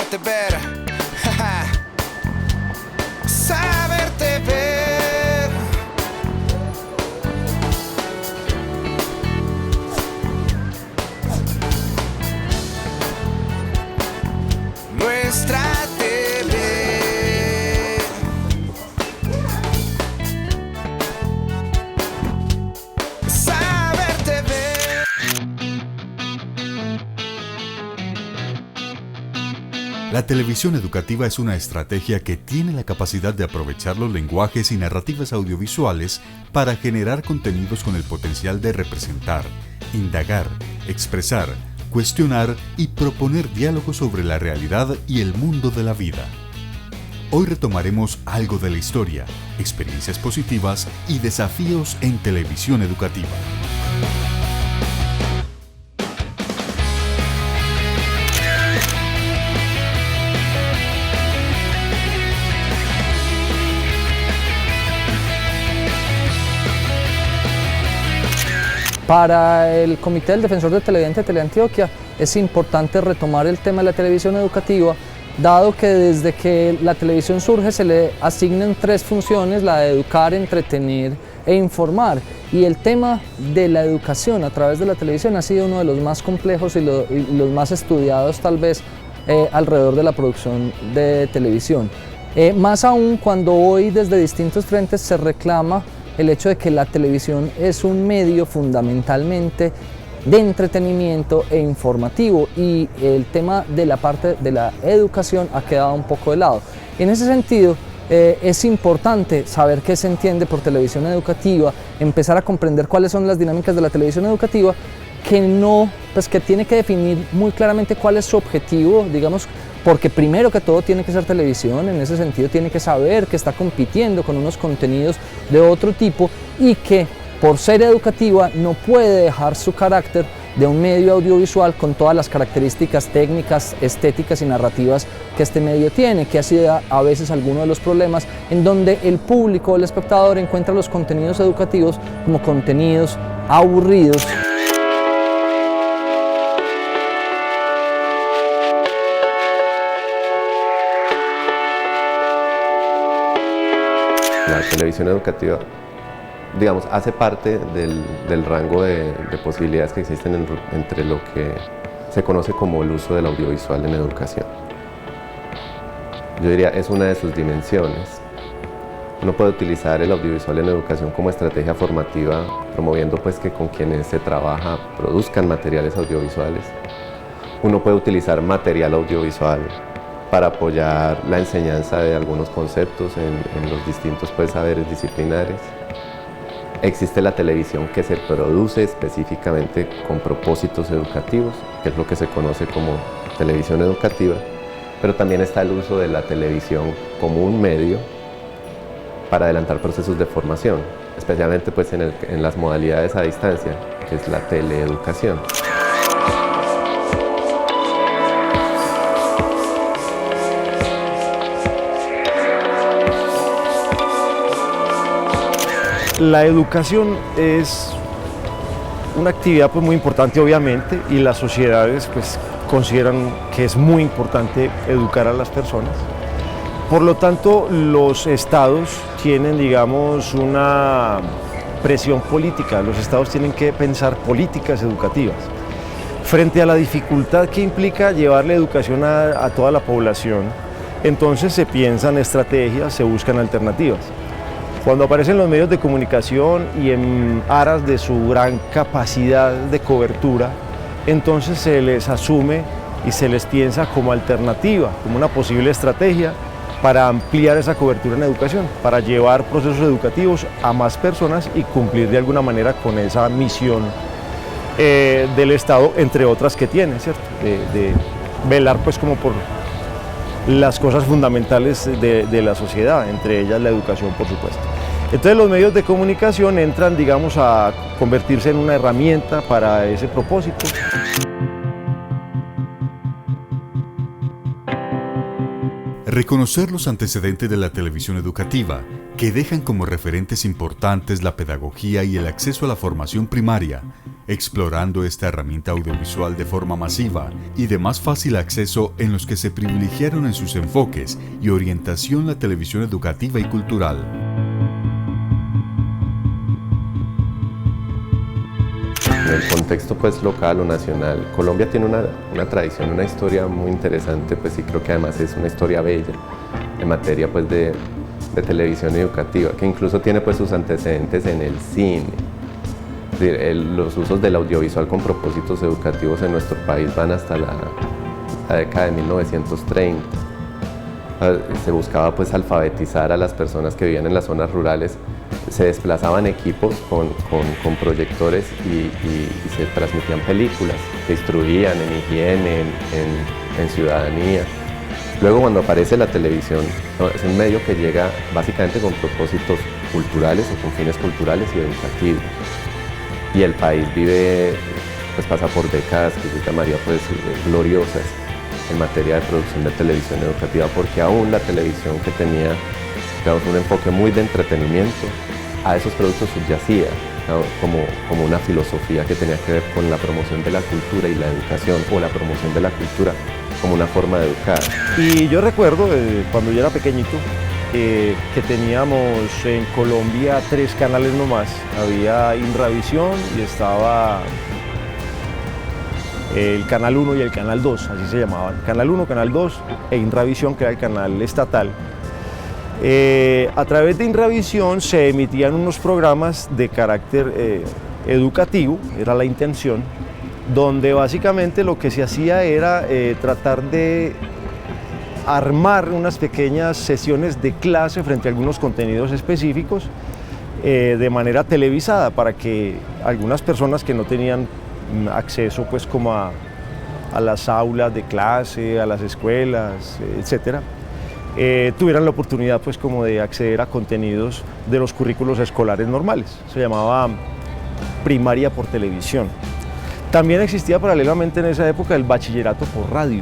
saberte ver, saberte ver. Nuestra TV. Saberte ver. La televisión educativa es una estrategia que tiene la capacidad de aprovechar los lenguajes y narrativas audiovisuales para generar contenidos con el potencial de representar, indagar, expresar, cuestionar y proponer diálogos sobre la realidad y el mundo de la vida. Hoy retomaremos algo de la historia, experiencias positivas y desafíos en televisión educativa. Para el Comité del Defensor del Televidente de Teleantioquia es importante retomar el tema de la televisión educativa, dado que desde que la televisión surge se le asignan 3 funciones: la de educar, entretener e informar. Y el tema de la educación a través de la televisión ha sido uno de los más complejos y los más estudiados tal vez alrededor de la producción de televisión. Más aún cuando hoy desde distintos frentes se reclama el hecho de que la televisión es un medio fundamentalmente de entretenimiento e informativo, y el tema de la parte de la educación ha quedado un poco de lado. En ese sentido, es importante saber qué se entiende por televisión educativa, empezar a comprender cuáles son las dinámicas de la televisión educativa, que tiene que definir muy claramente cuál es su objetivo, digamos, porque primero que todo tiene que ser televisión. En ese sentido tiene que saber que está compitiendo con unos contenidos de otro tipo y que por ser educativa no puede dejar su carácter de un medio audiovisual con todas las características técnicas, estéticas y narrativas que este medio tiene, que ha sido a veces alguno de los problemas en donde el público, el espectador, encuentra los contenidos educativos como contenidos aburridos. La televisión educativa, digamos, hace parte del rango de posibilidades que existen entre lo que se conoce como el uso del audiovisual en educación. Yo diría, es una de sus dimensiones. Uno puede utilizar el audiovisual en educación como estrategia formativa, promoviendo pues que con quienes se trabaja produzcan materiales audiovisuales. Uno puede utilizar material audiovisual para apoyar la enseñanza de algunos conceptos en los distintos pues, saberes disciplinares. Existe la televisión que se produce específicamente con propósitos educativos, que es lo que se conoce como televisión educativa, pero también está el uso de la televisión como un medio para adelantar procesos de formación, especialmente pues, en las modalidades a distancia, que es la teleeducación. La educación es una actividad pues, muy importante obviamente, y las sociedades pues, consideran que es muy importante educar a las personas. Por lo tanto, los estados tienen, digamos, una presión política. Los estados tienen que pensar políticas educativas. Frente a la dificultad que implica llevar la educación a toda la población, entonces se piensan estrategias, se buscan alternativas. Cuando aparecen los medios de comunicación y en aras de su gran capacidad de cobertura, entonces se les asume y se les piensa como alternativa, como una posible estrategia para ampliar esa cobertura en educación, para llevar procesos educativos a más personas y cumplir de alguna manera con esa misión del Estado, entre otras que tiene, ¿cierto? De velar pues como por las cosas fundamentales de la sociedad, entre ellas la educación, por supuesto. Entonces los medios de comunicación entran, digamos, a convertirse en una herramienta para ese propósito. Reconocer los antecedentes de la televisión educativa, que dejan como referentes importantes la pedagogía y el acceso a la formación primaria, explorando esta herramienta audiovisual de forma masiva y de más fácil acceso, en los que se privilegiaron en sus enfoques y orientación la televisión educativa y cultural. En el contexto pues local o nacional, Colombia tiene una tradición, una historia muy interesante, pues y creo que además es una historia bella en materia pues de televisión educativa, que incluso tiene pues sus antecedentes en el cine. Es decir, los usos del audiovisual con propósitos educativos en nuestro país van hasta la década de 1930. Se buscaba pues alfabetizar a las personas que vivían en las zonas rurales. Se desplazaban equipos con proyectores y se transmitían películas que instruían en higiene, en ciudadanía. Luego, cuando aparece la televisión, es un medio que llega básicamente con propósitos culturales o con fines culturales y educativos. Y el país vive, pues pasa por décadas que yo llamaría pues gloriosas en materia de producción de televisión educativa, porque aún la televisión, que tenía, digamos, un enfoque muy de entretenimiento, a esos productos subyacía, ¿no? como una filosofía que tenía que ver con la promoción de la cultura y la educación, o la promoción de la cultura como una forma de educar. Y yo recuerdo cuando yo era pequeñito que teníamos en Colombia 3 canales nomás. Había Inravisión y estaba el Canal 1 y el Canal 2, así se llamaban. Canal 1, Canal 2 e Inravisión, que era el canal estatal. A través de Inravisión se emitían unos programas de carácter educativo, era la intención, donde básicamente lo que se hacía era tratar de armar unas pequeñas sesiones de clase frente a algunos contenidos específicos de manera televisada, para que algunas personas que no tenían acceso pues como a las aulas de clase, a las escuelas, etcétera, tuvieran la oportunidad pues como de acceder a contenidos de los currículos escolares normales. Se llamaba primaria por televisión. También existía paralelamente en esa época el bachillerato por radio.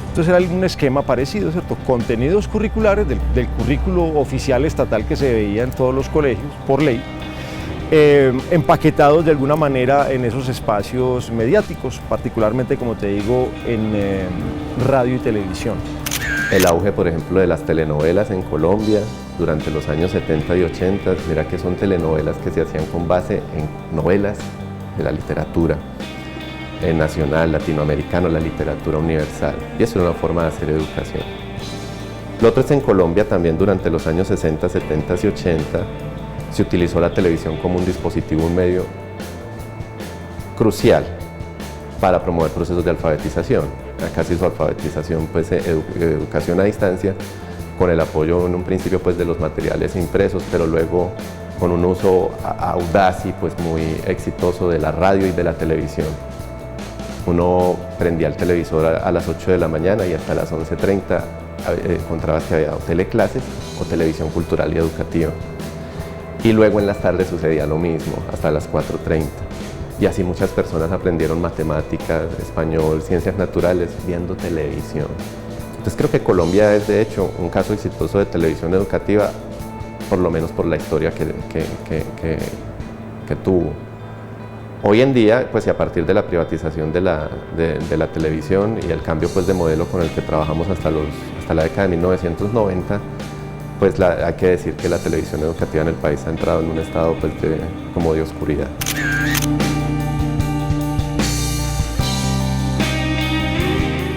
Entonces era un esquema parecido, ¿cierto? Contenidos curriculares del currículo oficial estatal que se veía en todos los colegios, por ley, empaquetados de alguna manera en esos espacios mediáticos, particularmente, como te digo, en radio y televisión. El auge, por ejemplo, de las telenovelas en Colombia durante los años 70 y 80, mira que son telenovelas que se hacían con base en novelas de la literatura nacional, latinoamericana, la literatura universal, y eso era una forma de hacer educación. Lo otro es, en Colombia también durante los años 60, 70 y 80 se utilizó la televisión como un dispositivo, un medio crucial para promover procesos de alfabetización. Acá se hizo alfabetización, pues educación a distancia, con el apoyo en un principio pues de los materiales impresos, pero luego con un uso audaz y pues muy exitoso de la radio y de la televisión. Uno prendía el televisor a las 8 de la mañana y hasta las 11:30 encontrabas que había o teleclases o televisión cultural y educativa. Y luego en las tardes sucedía lo mismo, hasta las 4:30. Y así muchas personas aprendieron matemáticas, español, ciencias naturales, viendo televisión. Entonces creo que Colombia es de hecho un caso exitoso de televisión educativa, por lo menos por la historia que tuvo. Hoy en día, pues y a partir de la privatización de la televisión y el cambio pues de modelo con el que trabajamos hasta la década de 1990, pues hay que decir que la televisión educativa en el país ha entrado en un estado pues como de oscuridad.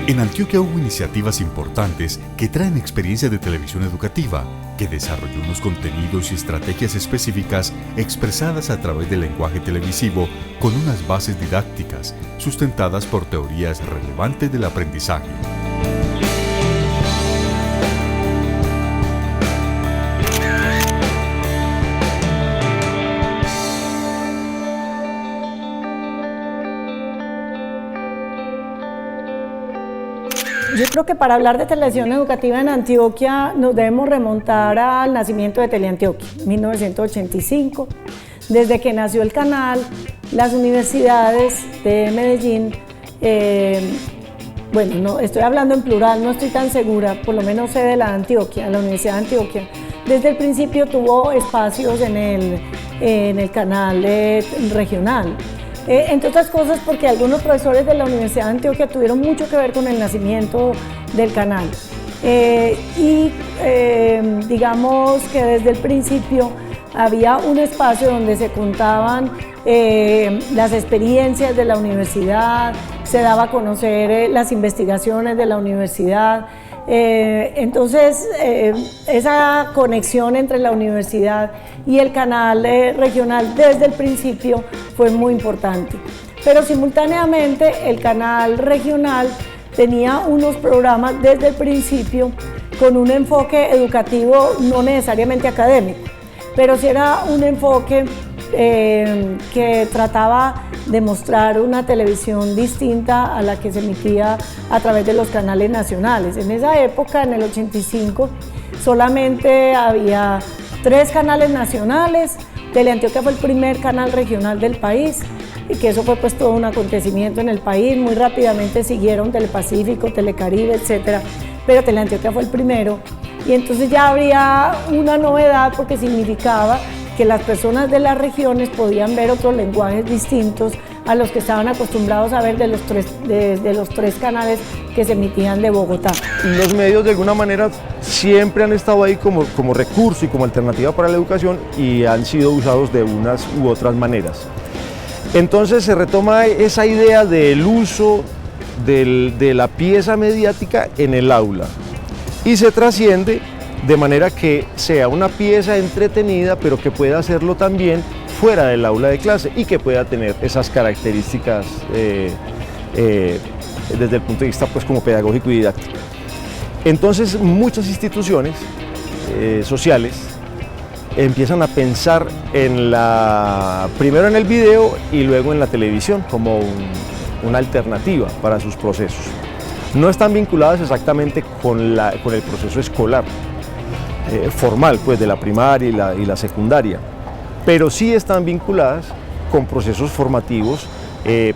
En Antioquia hubo iniciativas importantes que traen experiencia de televisión educativa, que desarrolló unos contenidos y estrategias específicas expresadas a través del lenguaje televisivo, con unas bases didácticas sustentadas por teorías relevantes del aprendizaje. Yo creo que para hablar de televisión educativa en Antioquia nos debemos remontar al nacimiento de Teleantioquia, 1985. Desde que nació el canal, las universidades de Medellín, bueno, no, estoy hablando en plural, no estoy tan segura, por lo menos sé de la Antioquia, la Universidad de Antioquia, desde el principio tuvo espacios en el canal regional. Entre otras cosas porque algunos profesores de la Universidad de Antioquia tuvieron mucho que ver con el nacimiento del canal. Digamos que desde el principio había un espacio donde se contaban las experiencias de la universidad, se daba a conocer las investigaciones de la universidad. Entonces, esa conexión entre la universidad y el canal regional desde el principio fue muy importante. Pero simultáneamente el canal regional tenía unos programas desde el principio con un enfoque educativo no necesariamente académico, pero sí era un enfoque que trataba de mostrar una televisión distinta a la que se emitía a través de los canales nacionales. En esa época, en el 85, solamente había 3 canales nacionales. Teleantioquia fue el primer canal regional del país, y que eso fue pues todo un acontecimiento en el país. Muy rápidamente siguieron Telepacífico, Telecaribe, etc. Pero Teleantioquia fue el primero. Y entonces ya habría una novedad porque significaba que las personas de las regiones podían ver otros lenguajes distintos a los que estaban acostumbrados a ver de los tres canales que se emitían de Bogotá. Los medios de alguna manera siempre han estado ahí como recurso y como alternativa para la educación y han sido usados de unas u otras maneras. Entonces se retoma esa idea del uso de la pieza mediática en el aula y se trasciende de manera que sea una pieza entretenida, pero que pueda hacerlo también fuera del aula de clase y que pueda tener esas características desde el punto de vista pues, como pedagógico y didáctico. Entonces muchas instituciones sociales empiezan a pensar primero en el video y luego en la televisión como una alternativa para sus procesos. No están vinculadas exactamente con el proceso escolar formal, pues de la primaria y la secundaria, pero sí están vinculadas con procesos formativos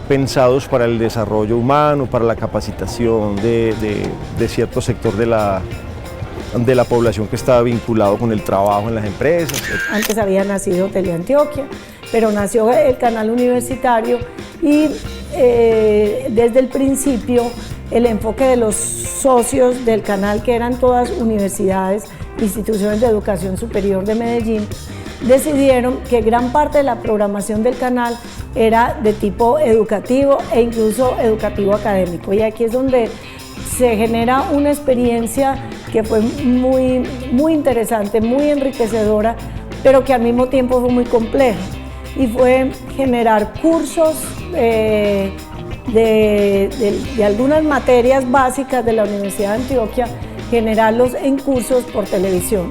pensados para el desarrollo humano, para la capacitación de cierto sector de la población que está vinculado con el trabajo en las empresas. Antes había nacido Teleantioquia, pero nació el canal universitario y desde el principio el enfoque de los socios del canal, que eran todas universidades, instituciones de educación superior de Medellín, decidieron que gran parte de la programación del canal era de tipo educativo e incluso educativo académico. Y aquí es donde se genera una experiencia que fue muy, muy interesante, muy enriquecedora, pero que al mismo tiempo fue muy compleja. Y fue generar cursos de algunas materias básicas de la Universidad de Antioquia, generarlos en cursos por televisión.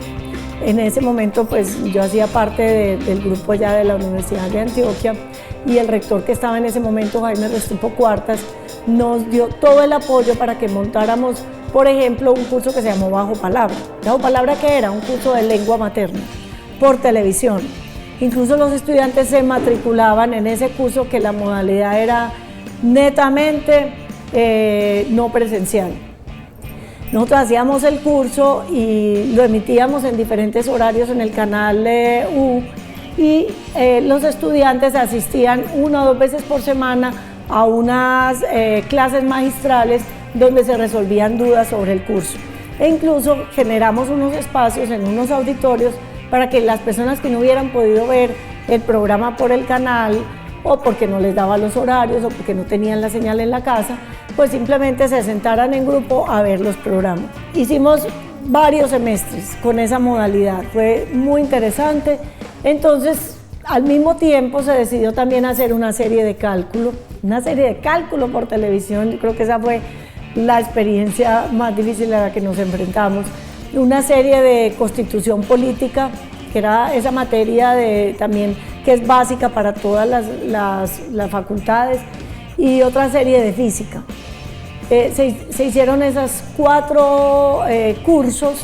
En ese momento pues yo hacía parte del grupo ya de la Universidad de Antioquia y el rector que estaba en ese momento, Jaime Restrepo Cuartas, nos dio todo el apoyo para que montáramos, por ejemplo, un curso que se llamó Bajo Palabra. ¿Bajo Palabra qué era? Un curso de lengua materna por televisión. Incluso los estudiantes se matriculaban en ese curso, que la modalidad era netamente no presencial. Nosotros hacíamos el curso y lo emitíamos en diferentes horarios en el canal U y los estudiantes asistían 1 o 2 veces por semana a unas clases magistrales donde se resolvían dudas sobre el curso. E incluso generamos unos espacios en unos auditorios para que las personas que no hubieran podido ver el programa por el canal o porque no les daba los horarios o porque no tenían la señal en la casa, pues simplemente se sentaran en grupo a ver los programas. Hicimos varios semestres con esa modalidad, fue muy interesante. Entonces, al mismo tiempo se decidió también hacer una serie de cálculo por televisión. Yo creo que esa fue la experiencia más difícil a la que nos enfrentamos. Una serie de constitución política, que era esa materia también que es básica para todas las facultades, y otra serie de física. Se hicieron esos 4 cursos,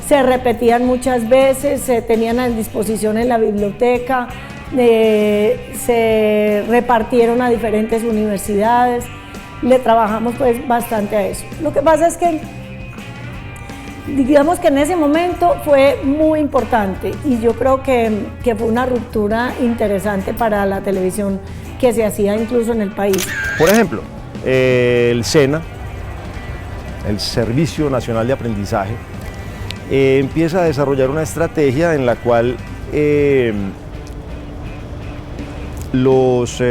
se repetían muchas veces, se tenían a disposición en la biblioteca, se repartieron a diferentes universidades, le trabajamos pues bastante a eso. Lo que pasa es que digamos que en ese momento fue muy importante y yo creo que fue una ruptura interesante para la televisión que se hacía incluso en el país. Por ejemplo, el SENA, el Servicio Nacional de Aprendizaje, empieza a desarrollar una estrategia en la cual los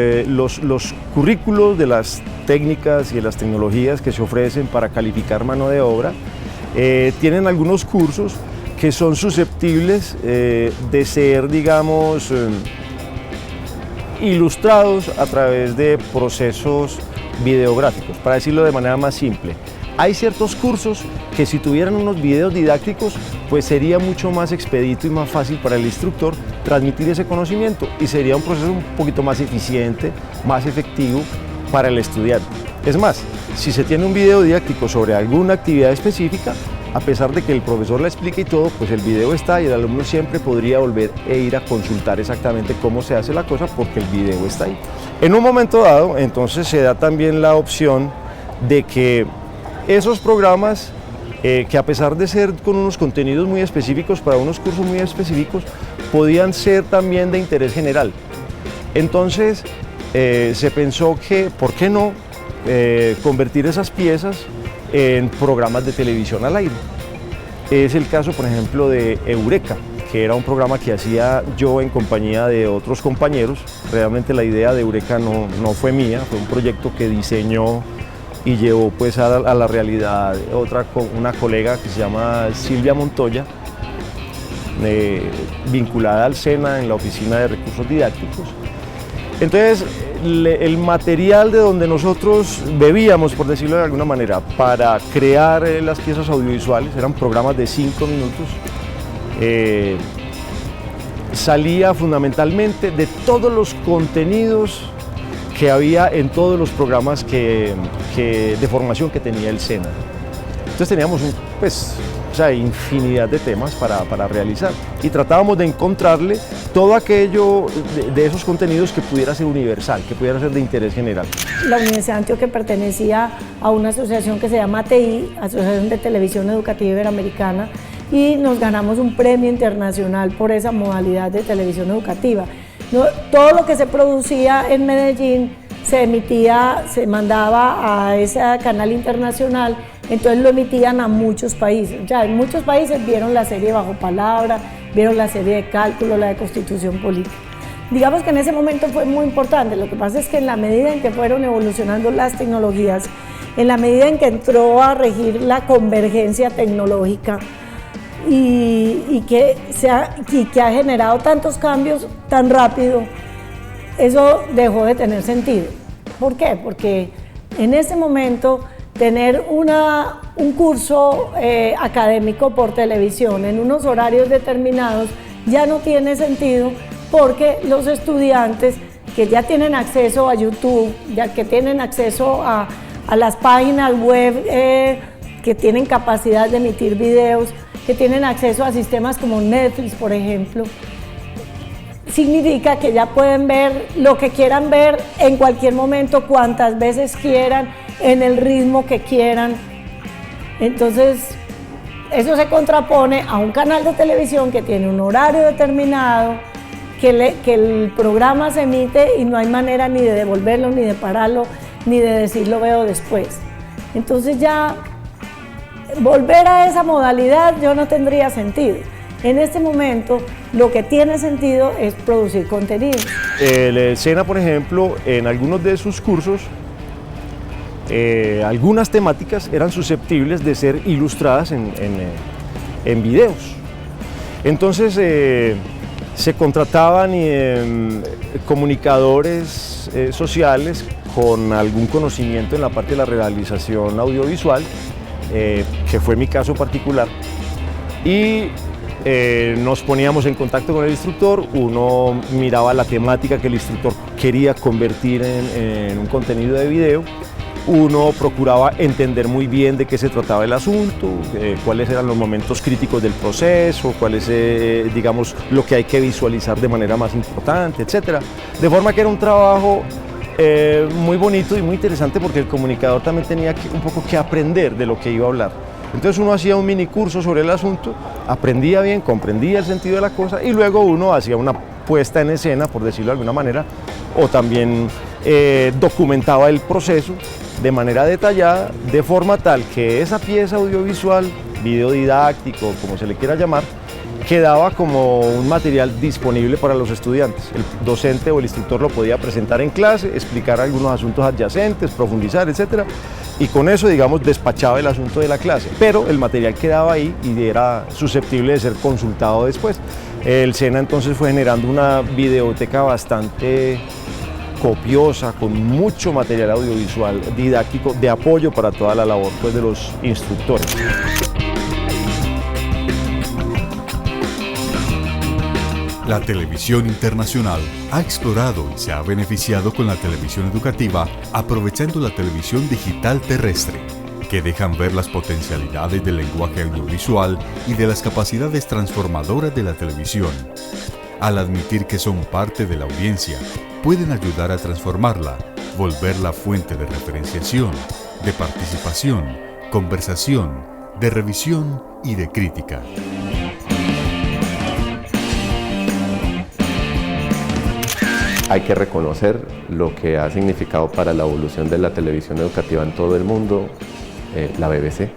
currículos de las técnicas y de las tecnologías que se ofrecen para calificar mano de obra tienen algunos cursos que son susceptibles de ser, digamos, ilustrados a través de procesos videográficos, para decirlo de manera más simple. Hay ciertos cursos que si tuvieran unos videos didácticos, pues sería mucho más expedito y más fácil para el instructor transmitir ese conocimiento y sería un proceso un poquito más eficiente, más efectivo para el estudiante. Es más, si se tiene un video didáctico sobre alguna actividad específica, a pesar de que el profesor la explique y todo, pues el video está y el alumno siempre podría volver e ir a consultar exactamente cómo se hace la cosa porque el video está ahí. En un momento dado, entonces se da también la opción de que esos programas, que a pesar de ser con unos contenidos muy específicos para unos cursos muy específicos, podían ser también de interés general. Entonces se pensó que, ¿por qué no convertir esas piezas en programas de televisión al aire? Es el caso, por ejemplo, de Eureka, que era un programa que hacía yo en compañía de otros compañeros. Realmente la idea de Eureka no fue mía, fue un proyecto que diseñó y llevó pues a la realidad una colega que se llama Silvia Montoya, vinculada al SENA en la Oficina de Recursos Didácticos. Entonces, el material de donde nosotros bebíamos, por decirlo de alguna manera, para crear las piezas audiovisuales, eran programas de 5 minutos, salía fundamentalmente de todos los contenidos que había en todos los programas de formación que tenía el SENA. Entonces teníamos infinidad de temas para realizar y tratábamos de encontrarle todo aquello de esos contenidos que pudiera ser universal, que pudiera ser de interés general. La Universidad de Antioquia pertenecía a una asociación que se llama ATI, Asociación de Televisión Educativa Iberoamericana, y nos ganamos un premio internacional por esa modalidad de televisión educativa. Todo lo que se producía en Medellín se emitía, se mandaba a ese canal internacional, entonces lo emitían a muchos países. Ya en muchos países vieron la serie Bajo Palabra, vieron la serie de Cálculo, la de Constitución Política. Digamos que en ese momento fue muy importante. Lo que pasa es que en la medida en que fueron evolucionando las tecnologías, en la medida en que entró a regir la convergencia tecnológica, y que ha generado tantos cambios tan rápido, eso dejó de tener sentido. ¿Por qué? Porque en ese momento tener un curso académico por televisión en unos horarios determinados ya no tiene sentido, porque los estudiantes que ya tienen acceso a YouTube, ya que tienen acceso a las páginas web que tienen capacidad de emitir videos, que tienen acceso a sistemas como Netflix, por ejemplo, significa que ya pueden ver lo que quieran ver en cualquier momento, cuantas veces quieran, en el ritmo que quieran. Entonces, eso se contrapone a un canal de televisión que tiene un horario determinado, que el programa se emite y no hay manera ni de devolverlo, ni de pararlo, ni de decir lo veo después. Entonces ya volver a esa modalidad yo no tendría sentido. En este momento lo que tiene sentido es producir contenido. El SENA, por ejemplo, en algunos de sus cursos, algunas temáticas eran susceptibles de ser ilustradas en videos. Entonces se contrataban comunicadores sociales con algún conocimiento en la parte de la realización audiovisual, que fue mi caso particular, y nos poníamos en contacto con el instructor. Uno miraba la temática que el instructor quería convertir en un contenido de video. Uno procuraba entender muy bien de qué se trataba el asunto, cuáles eran los momentos críticos del proceso, cuál es, digamos, lo que hay que visualizar de manera más importante, etc. De forma que era un trabajo muy bonito y muy interesante, porque el comunicador también tenía un poco que aprender de lo que iba a hablar. Entonces uno hacía un mini curso sobre el asunto, aprendía bien, comprendía el sentido de la cosa, y luego uno hacía una puesta en escena, por decirlo de alguna manera, o también documentaba el proceso de manera detallada, de forma tal que esa pieza audiovisual, video didáctico, como se le quiera llamar, quedaba como un material disponible para los estudiantes. El docente o el instructor lo podía presentar en clase, explicar algunos asuntos adyacentes, profundizar, etc. Y con eso, digamos, despachaba el asunto de la clase. Pero el material quedaba ahí y era susceptible de ser consultado después. El SENA entonces fue generando una videoteca bastante copiosa, con mucho material audiovisual didáctico de apoyo para toda la labor, pues, de los instructores. La televisión internacional ha explorado y se ha beneficiado con la televisión educativa aprovechando la televisión digital terrestre, que dejan ver las potencialidades del lenguaje audiovisual y de las capacidades transformadoras de la televisión. Al admitir que son parte de la audiencia, pueden ayudar a transformarla, volverla fuente de referenciación, de participación, conversación, de revisión y de crítica. Hay que reconocer lo que ha significado para la evolución de la televisión educativa en todo el mundo la BBC,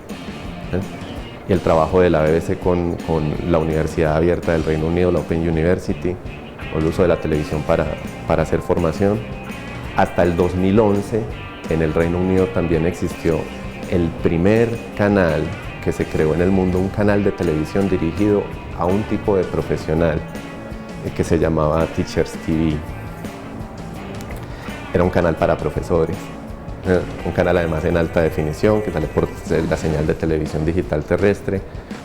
y el trabajo de la BBC con la Universidad Abierta del Reino Unido, la Open University, o el uso de la televisión para hacer formación. Hasta el 2011 en el Reino Unido también existió el primer canal que se creó en el mundo, un canal de televisión dirigido a un tipo de profesional que se llamaba Teachers TV. Era un canal para profesores, un canal además en alta definición que sale por la señal de televisión digital terrestre,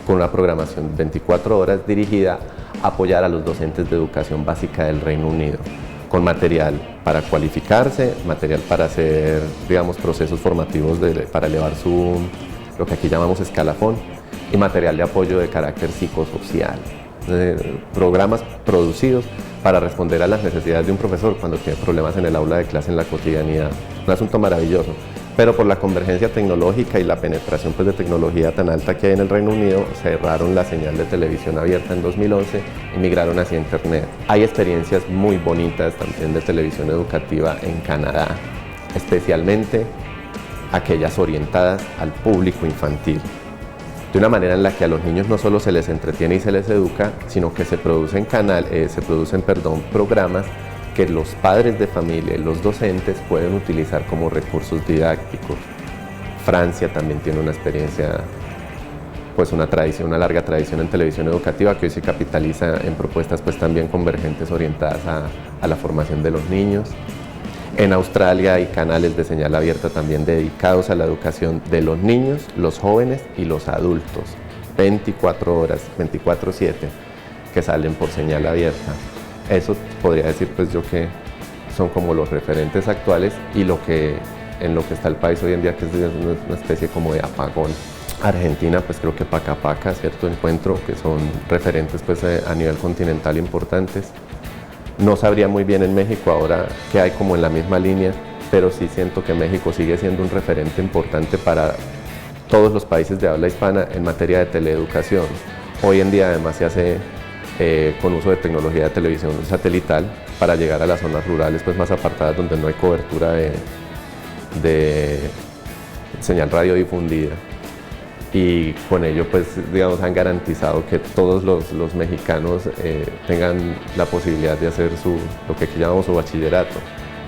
con una programación 24 horas dirigida a apoyar a los docentes de educación básica del Reino Unido, con material para cualificarse, material para hacer, digamos, procesos formativos para elevar lo que aquí llamamos escalafón, y material de apoyo de carácter psicosocial. Programas producidos para responder a las necesidades de un profesor cuando tiene problemas en el aula de clase, en la cotidianidad. Un asunto maravilloso, pero por la convergencia tecnológica y la penetración, pues, de tecnología tan alta que hay en el Reino Unido, cerraron la señal de televisión abierta en 2011 y migraron hacia Internet. Hay experiencias muy bonitas también de televisión educativa en Canadá, especialmente aquellas orientadas al público infantil, de una manera en la que a los niños no solo se les entretiene y se les educa, sino que se producen programas que los padres de familia y los docentes pueden utilizar como recursos didácticos. Francia también tiene una experiencia, pues una larga tradición en televisión educativa que hoy se capitaliza en propuestas, pues, también convergentes orientadas a la formación de los niños. En Australia hay canales de señal abierta también dedicados a la educación de los niños, los jóvenes y los adultos, 24 horas, 24/7, que salen por señal abierta. Eso podría decir, pues, yo, que son como los referentes actuales y en lo que está el país hoy en día, que es una especie como de apagón. Argentina, pues creo que Paca Paca, cierto encuentro, que son referentes, pues, a nivel continental importantes. No sabría muy bien en México ahora qué hay como en la misma línea, pero sí siento que México sigue siendo un referente importante para todos los países de habla hispana en materia de teleeducación. Hoy en día además se hace con uso de tecnología de televisión satelital para llegar a las zonas rurales, pues, más apartadas, donde no hay cobertura de señal radiodifundida. Y con ello, pues, digamos, han garantizado que todos los mexicanos tengan la posibilidad de hacer lo que aquí llamamos su bachillerato.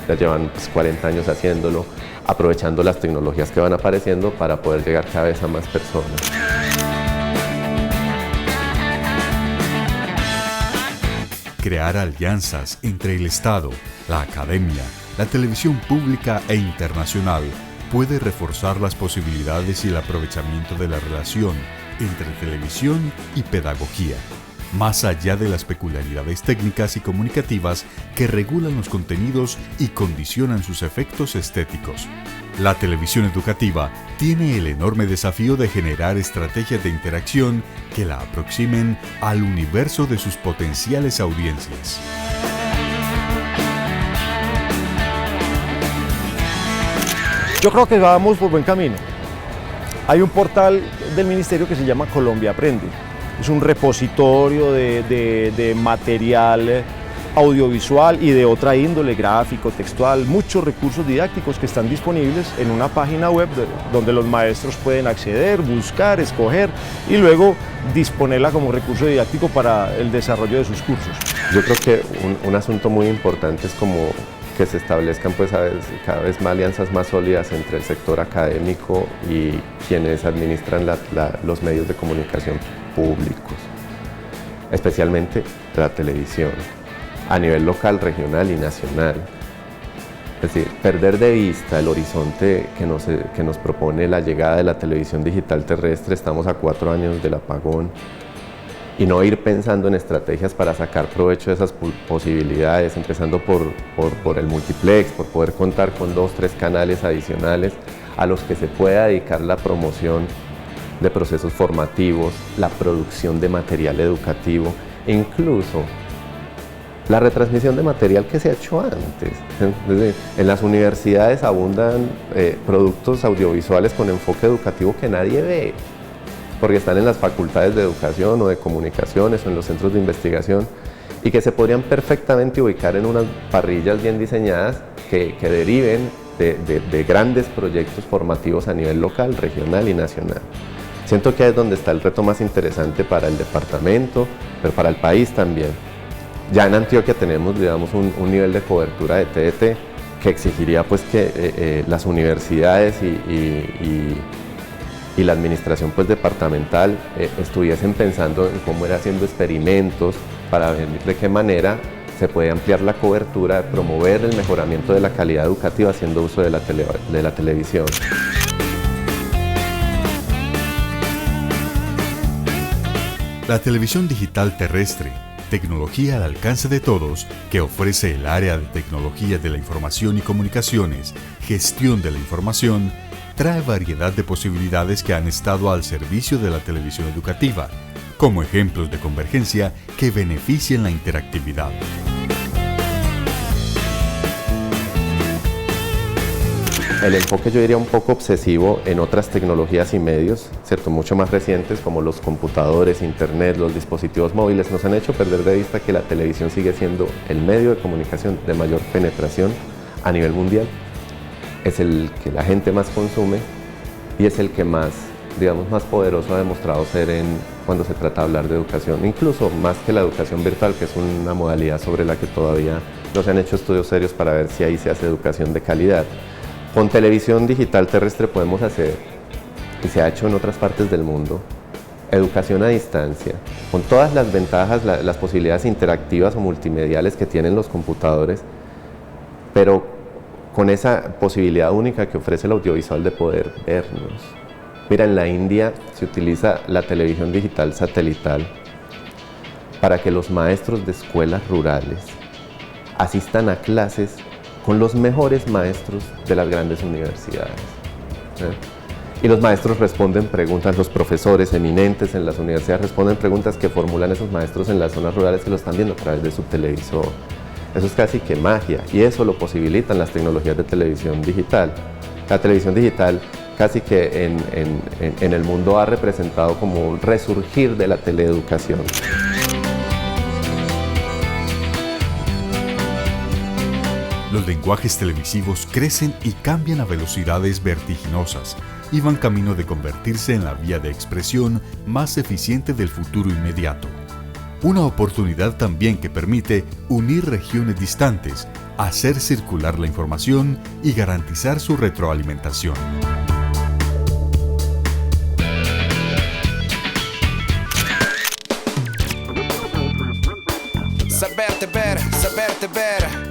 Ya llevan, pues, 40 años haciéndolo, aprovechando las tecnologías que van apareciendo para poder llegar cada vez a más personas. Crear alianzas entre el Estado, la academia, la televisión pública e internacional puede reforzar las posibilidades y el aprovechamiento de la relación entre televisión y pedagogía, más allá de las peculiaridades técnicas y comunicativas que regulan los contenidos y condicionan sus efectos estéticos. La televisión educativa tiene el enorme desafío de generar estrategias de interacción que la aproximen al universo de sus potenciales audiencias. Yo creo que vamos por buen camino. Hay un portal del ministerio que se llama Colombia Aprende. Es un repositorio de material audiovisual y de otra índole, gráfico, textual, muchos recursos didácticos que están disponibles en una página web donde los maestros pueden acceder, buscar, escoger y luego disponerla como recurso didáctico para el desarrollo de sus cursos. Yo creo que un asunto muy importante es como que se establezcan pues cada vez más alianzas más sólidas entre el sector académico y quienes administran los medios de comunicación públicos, especialmente la televisión, a nivel local, regional y nacional. Es decir, perder de vista el horizonte que nos propone la llegada de la televisión digital terrestre. Estamos a 4 años del apagón, y no ir pensando en estrategias para sacar provecho de esas posibilidades, empezando por el multiplex, por poder contar con 2 o 3 canales adicionales a los que se pueda dedicar la promoción de procesos formativos, la producción de material educativo e incluso la retransmisión de material que se ha hecho antes. En las universidades abundan productos audiovisuales con enfoque educativo que nadie ve, porque están en las facultades de educación o de comunicaciones o en los centros de investigación y que se podrían perfectamente ubicar en unas parrillas bien diseñadas que deriven de grandes proyectos formativos a nivel local, regional y nacional. Siento que ahí es donde está el reto más interesante para el departamento, pero para el país también. Ya en Antioquia tenemos, digamos, un nivel de cobertura de TDT que exigiría pues que las universidades y la administración pues departamental estuviesen pensando en cómo ir haciendo experimentos para ver de qué manera se puede ampliar la cobertura, promover el mejoramiento de la calidad educativa haciendo uso de la televisión. La televisión digital terrestre, tecnología al alcance de todos, que ofrece el área de tecnología de la información y comunicaciones, gestión de la información, trae variedad de posibilidades que han estado al servicio de la televisión educativa, como ejemplos de convergencia que benefician la interactividad. El enfoque, yo diría, un poco obsesivo en otras tecnologías y medios, ¿cierto? Mucho más recientes, como los computadores, internet, los dispositivos móviles, nos han hecho perder de vista que la televisión sigue siendo el medio de comunicación de mayor penetración a nivel mundial. Es el que la gente más consume y es el que más, digamos, más poderoso ha demostrado ser cuando se trata de hablar de educación, incluso más que la educación virtual, que es una modalidad sobre la que todavía no se han hecho estudios serios para ver si ahí se hace educación de calidad. Con televisión digital terrestre podemos hacer, y se ha hecho en otras partes del mundo, educación a distancia, con todas las ventajas, las posibilidades interactivas o multimediales que tienen los computadores, pero con esa posibilidad única que ofrece el audiovisual de poder vernos. Mira, en la India se utiliza la televisión digital satelital para que los maestros de escuelas rurales asistan a clases con los mejores maestros de las grandes universidades. Y los maestros responden preguntas, los profesores eminentes en las universidades responden preguntas que formulan esos maestros en las zonas rurales que lo están viendo a través de su televisor. Eso es casi que magia, y eso lo posibilitan las tecnologías de televisión digital. La televisión digital casi que en el mundo ha representado como un resurgir de la teleeducación. Los lenguajes televisivos crecen y cambian a velocidades vertiginosas y van camino de convertirse en la vía de expresión más eficiente del futuro inmediato. Una oportunidad también que permite unir regiones distantes, hacer circular la información y garantizar su retroalimentación. Saberte ver, saberte ver.